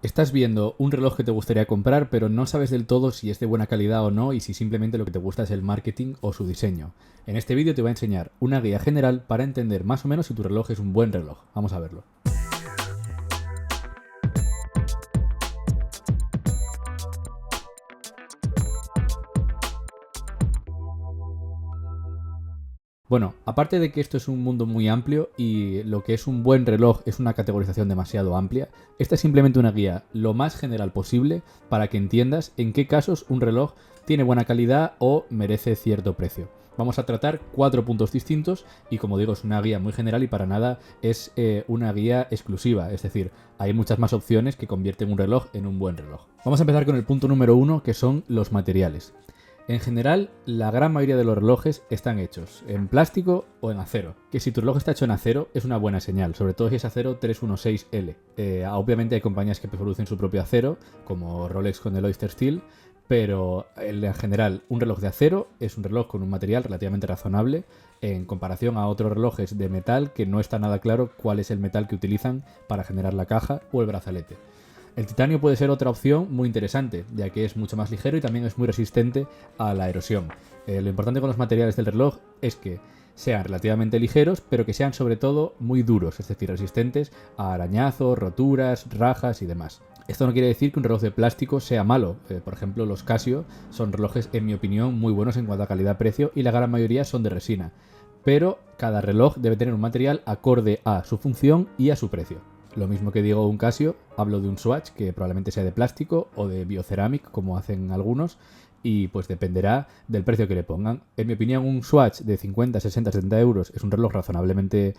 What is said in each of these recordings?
Estás viendo un reloj que te gustaría comprar, pero no sabes del todo si es de buena calidad o no y si simplemente lo que te gusta es el marketing o su diseño. En este vídeo te voy a enseñar una guía general para entender más o menos si tu reloj es un buen reloj. Vamos a verlo. Bueno, aparte de que esto es un mundo muy amplio y lo que es un buen reloj es una categorización demasiado amplia, esta es simplemente una guía lo más general posible para que entiendas en qué casos un reloj tiene buena calidad o merece cierto precio. Vamos a tratar 4 puntos distintos y, como digo, es una guía muy general y para nada es una guía exclusiva, es decir, hay muchas más opciones que convierten un reloj en un buen reloj. Vamos a empezar con el punto número 1, que son los materiales. En general, la gran mayoría de los relojes están hechos en plástico o en acero. Que si tu reloj está hecho en acero es una buena señal, sobre todo si es acero 316L. Obviamente hay compañías que producen su propio acero, como Rolex con el Oyster Steel, pero en general un reloj de acero es un reloj con un material relativamente razonable en comparación a otros relojes de metal que no está nada claro cuál es el metal que utilizan para generar la caja o el brazalete. El titanio puede ser otra opción muy interesante, ya que es mucho más ligero y también es muy resistente a la erosión. Lo importante con los materiales del reloj es que sean relativamente ligeros, pero que sean sobre todo muy duros, es decir, resistentes a arañazos, roturas, rajas y demás. Esto no quiere decir que un reloj de plástico sea malo. Por ejemplo, los Casio son relojes, en mi opinión, muy buenos en cuanto a calidad-precio y la gran mayoría son de resina. Pero cada reloj debe tener un material acorde a su función y a su precio. Lo mismo que digo un Casio, hablo de un Swatch que probablemente sea de plástico o de bioceramic, como hacen algunos, y pues dependerá del precio que le pongan. En mi opinión, un Swatch de 50, 60, 70 euros es un reloj razonablemente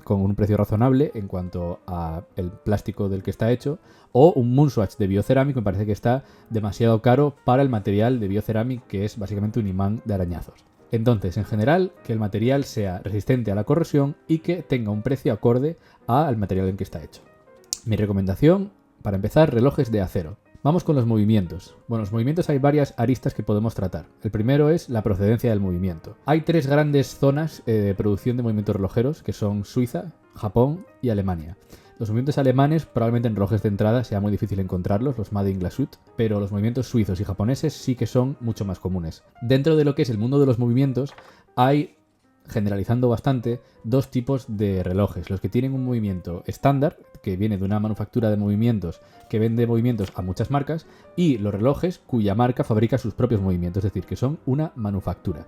con un precio razonable en cuanto a el plástico del que está hecho, o un Moonswatch de bioceramic me parece que está demasiado caro para el material de bioceramic, que es básicamente un imán de arañazos. Entonces, en general, que el material sea resistente a la corrosión y que tenga un precio acorde al material en que está hecho. Mi recomendación, para empezar, relojes de acero. Vamos con los movimientos. Bueno, los movimientos hay varias aristas que podemos tratar. El primero es la procedencia del movimiento. Hay tres grandes zonas de producción de movimientos relojeros, que son Suiza, Japón y Alemania. Los movimientos alemanes probablemente en relojes de entrada sea muy difícil encontrarlos, los Made in Glashütte, pero los movimientos suizos y japoneses sí que son mucho más comunes. Dentro de lo que es el mundo de los movimientos hay, generalizando bastante, dos tipos de relojes. Los que tienen un movimiento estándar, que viene de una manufactura de movimientos que vende movimientos a muchas marcas, y los relojes cuya marca fabrica sus propios movimientos, es decir, que son una manufactura.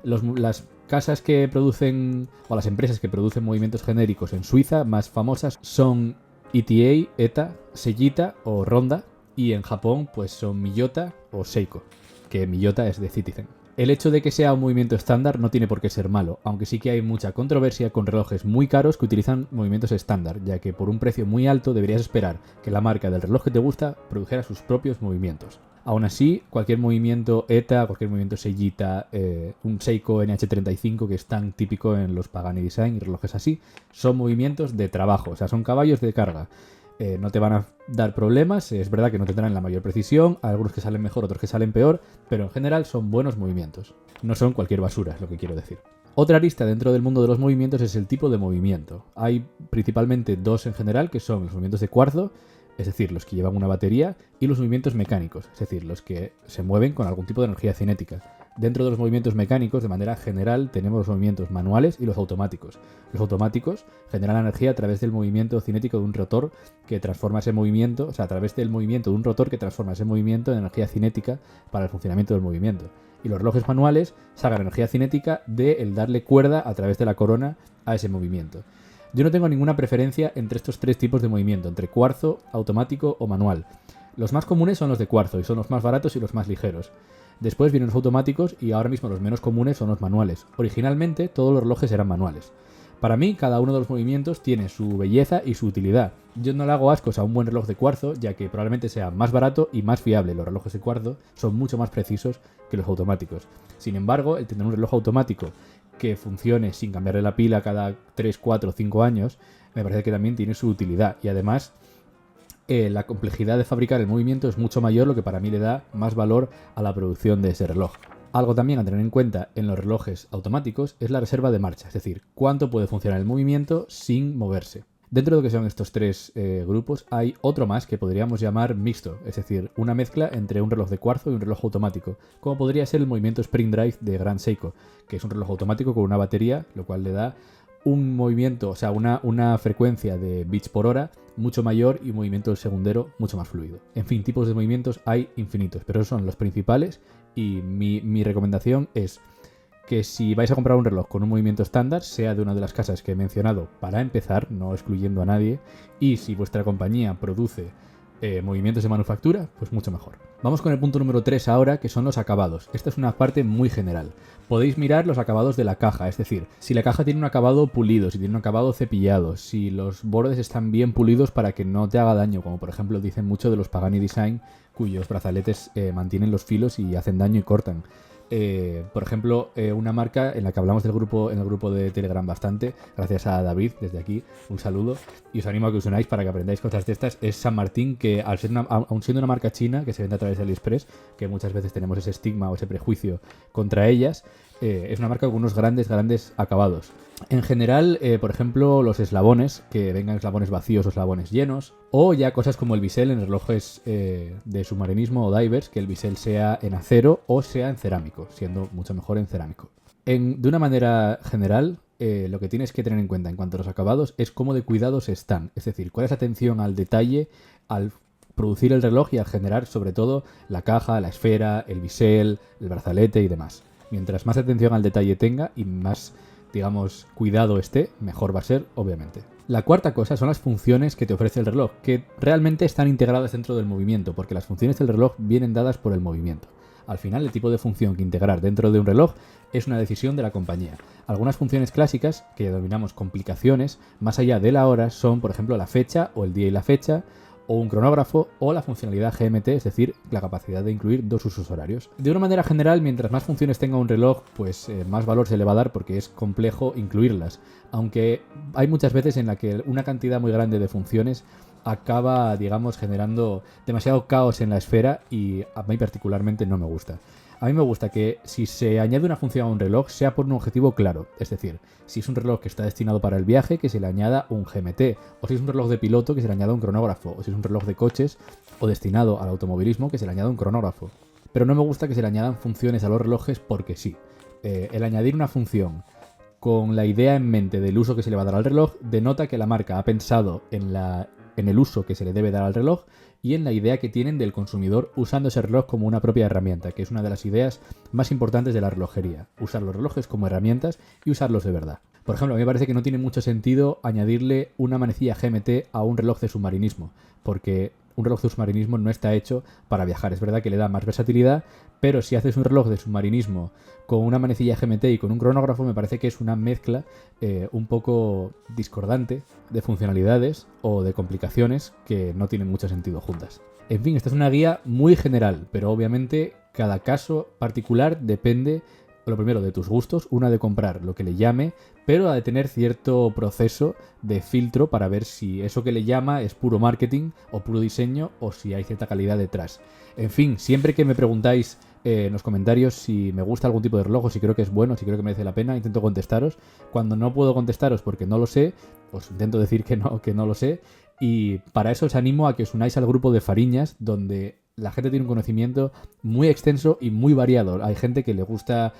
Las casas que producen, o las empresas que producen movimientos genéricos en Suiza más famosas son ETA, ETA, Sellita o Ronda, y en Japón pues son Miyota o Seiko, que Miyota es de Citizen. El hecho de que sea un movimiento estándar no tiene por qué ser malo, aunque sí que hay mucha controversia con relojes muy caros que utilizan movimientos estándar, ya que por un precio muy alto deberías esperar que la marca del reloj que te gusta produjera sus propios movimientos. Aún así, cualquier movimiento ETA, cualquier movimiento Sellita, un Seiko NH35 que es tan típico en los Pagani Design y relojes así, son movimientos de trabajo, o sea, son caballos de carga. No te van a dar problemas, es verdad que no tendrán la mayor precisión, hay algunos que salen mejor, otros que salen peor, pero en general son buenos movimientos. No son cualquier basura, es lo que quiero decir. Otra arista dentro del mundo de los movimientos es el tipo de movimiento. Hay principalmente dos en general, que son los movimientos de cuarzo, es decir, los que llevan una batería, y los movimientos mecánicos, es decir, los que se mueven con algún tipo de energía cinética. Dentro de los movimientos mecánicos, de manera general, tenemos los movimientos manuales y los automáticos. Los automáticos generan energía a través del movimiento cinético de un rotor que transforma ese movimiento, o sea, a través del movimiento de un rotor que transforma ese movimiento en energía cinética para el funcionamiento del movimiento. Y los relojes manuales sacan energía cinética de el darle cuerda a través de la corona a ese movimiento. Yo no tengo ninguna preferencia entre estos tres tipos de movimiento, entre cuarzo, automático o manual. Los más comunes son los de cuarzo y son los más baratos y los más ligeros. Después vienen los automáticos y ahora mismo los menos comunes son los manuales. Originalmente todos los relojes eran manuales. Para mí, cada uno de los movimientos tiene su belleza y su utilidad. Yo no le hago ascos a un buen reloj de cuarzo, ya que probablemente sea más barato y más fiable. Los relojes de cuarzo son mucho más precisos que los automáticos. Sin embargo, el tener un reloj automático que funcione sin cambiarle la pila cada 3, 4 o 5 años, me parece que también tiene su utilidad. Y además, la complejidad de fabricar el movimiento es mucho mayor, lo que para mí le da más valor a la producción de ese reloj. Algo también a tener en cuenta en los relojes automáticos es la reserva de marcha, es decir, cuánto puede funcionar el movimiento sin moverse. Dentro de lo que son estos tres grupos hay otro más que podríamos llamar mixto, es decir, una mezcla entre un reloj de cuarzo y un reloj automático, como podría ser el movimiento Spring Drive de Grand Seiko, que es un reloj automático con una batería, lo cual le da un movimiento, o sea, una frecuencia de bits por hora mucho mayor y un movimiento del segundero mucho más fluido. En fin, tipos de movimientos hay infinitos, pero esos son los principales y mi recomendación es que si vais a comprar un reloj con un movimiento estándar, sea de una de las casas que he mencionado para empezar, no excluyendo a nadie, y si vuestra compañía produce movimientos de manufactura, pues mucho mejor. Vamos con el punto número 3 ahora, que son los acabados. Esta es una parte muy general. Podéis mirar los acabados de la caja, es decir, si la caja tiene un acabado pulido, si tiene un acabado cepillado, si los bordes están bien pulidos para que no te haga daño, como por ejemplo dicen mucho de los Pagani Design, cuyos brazaletes mantienen los filos y hacen daño y cortan. Por ejemplo, una marca en la que hablamos en el grupo de Telegram bastante, gracias a David, desde aquí, un saludo, y os animo a que os unáis para que aprendáis cosas de estas, es San Martín, que aun siendo una marca china que se vende a través de AliExpress, que muchas veces tenemos ese estigma o ese prejuicio contra ellas, es una marca con unos grandes acabados. En general, por ejemplo, los eslabones, que vengan eslabones vacíos o eslabones llenos, o ya cosas como el bisel en relojes de submarinismo o divers, que el bisel sea en acero o sea en cerámico, siendo mucho mejor en cerámico. De una manera general, lo que tienes que tener en cuenta en cuanto a los acabados es cómo de cuidados están, es decir, cuál es la atención al detalle al producir el reloj y al generar sobre todo la caja, la esfera, el bisel, el brazalete y demás. Mientras más atención al detalle tenga y más, digamos, cuidado esté, mejor va a ser, obviamente. La cuarta cosa son las funciones que te ofrece el reloj, que realmente están integradas dentro del movimiento, porque las funciones del reloj vienen dadas por el movimiento. Al final, el tipo de función que integrar dentro de un reloj es una decisión de la compañía. Algunas funciones clásicas, que denominamos complicaciones, más allá de la hora, son, por ejemplo, la fecha o el día y la fecha, o un cronógrafo, o la funcionalidad GMT, es decir, la capacidad de incluir dos usos horarios. De una manera general, mientras más funciones tenga un reloj, pues más valor se le va a dar porque es complejo incluirlas. Aunque hay muchas veces en la que una cantidad muy grande de funciones acaba, digamos, generando demasiado caos en la esfera y a mí particularmente no me gusta. A mí me gusta que si se añade una función a un reloj sea por un objetivo claro, es decir, si es un reloj que está destinado para el viaje, que se le añada un GMT, o si es un reloj de piloto, que se le añada un cronógrafo, o si es un reloj de coches o destinado al automovilismo, que se le añada un cronógrafo. Pero no me gusta que se le añadan funciones a los relojes porque sí. El añadir una función con la idea en mente del uso que se le va a dar al reloj denota que la marca ha pensado en el uso que se le debe dar al reloj y en la idea que tienen del consumidor usando ese reloj como una propia herramienta, que es una de las ideas más importantes de la relojería, usar los relojes como herramientas y usarlos de verdad. Por ejemplo, a mí me parece que no tiene mucho sentido añadirle una manecilla GMT a un reloj de submarinismo, porque un reloj de submarinismo no está hecho para viajar. Es verdad que le da más versatilidad, pero si haces un reloj de submarinismo con una manecilla GMT y con un cronógrafo, me parece que es una mezcla un poco discordante de funcionalidades o de complicaciones que no tienen mucho sentido juntas. En fin, esta es una guía muy general, pero obviamente cada caso particular depende, lo primero, de tus gustos, una de comprar lo que le llame, pero de tener cierto proceso de filtro para ver si eso que le llama es puro marketing o puro diseño o si hay cierta calidad detrás. En fin, siempre que me preguntáis en los comentarios si me gusta algún tipo de reloj o si creo que es bueno, si creo que merece la pena, intento contestaros. Cuando no puedo contestaros porque no lo sé, os intento decir que no lo sé. Y para eso os animo a que os unáis al grupo de Fariñas, donde la gente tiene un conocimiento muy extenso y muy variado. Hay gente que le gusta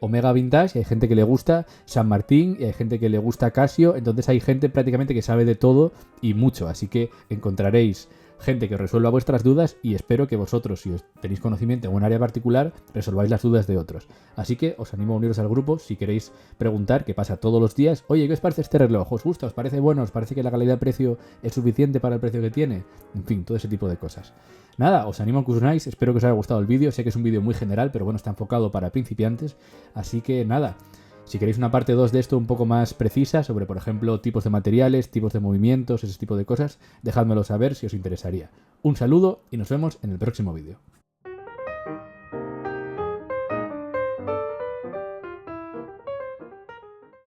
Omega Vintage, y hay gente que le gusta San Martín, y hay gente que le gusta Casio. Entonces hay gente prácticamente que sabe de todo y mucho. Así que encontraréis gente que resuelva vuestras dudas y espero que vosotros, si os tenéis conocimiento en un área particular, resolváis las dudas de otros. Así que os animo a uniros al grupo si queréis preguntar, que pasa todos los días. Oye, ¿qué os parece este reloj? ¿Os gusta? ¿Os parece bueno? ¿Os parece que la calidad-precio es suficiente para el precio que tiene? En fin, todo ese tipo de cosas. Nada, os animo a que os unáis, espero que os haya gustado el vídeo. Sé que es un vídeo muy general, pero bueno, está enfocado para principiantes. Así que nada. Si queréis una parte 2 de esto un poco más precisa, sobre por ejemplo tipos de materiales, tipos de movimientos, ese tipo de cosas, dejádmelo saber si os interesaría. Un saludo y nos vemos en el próximo vídeo.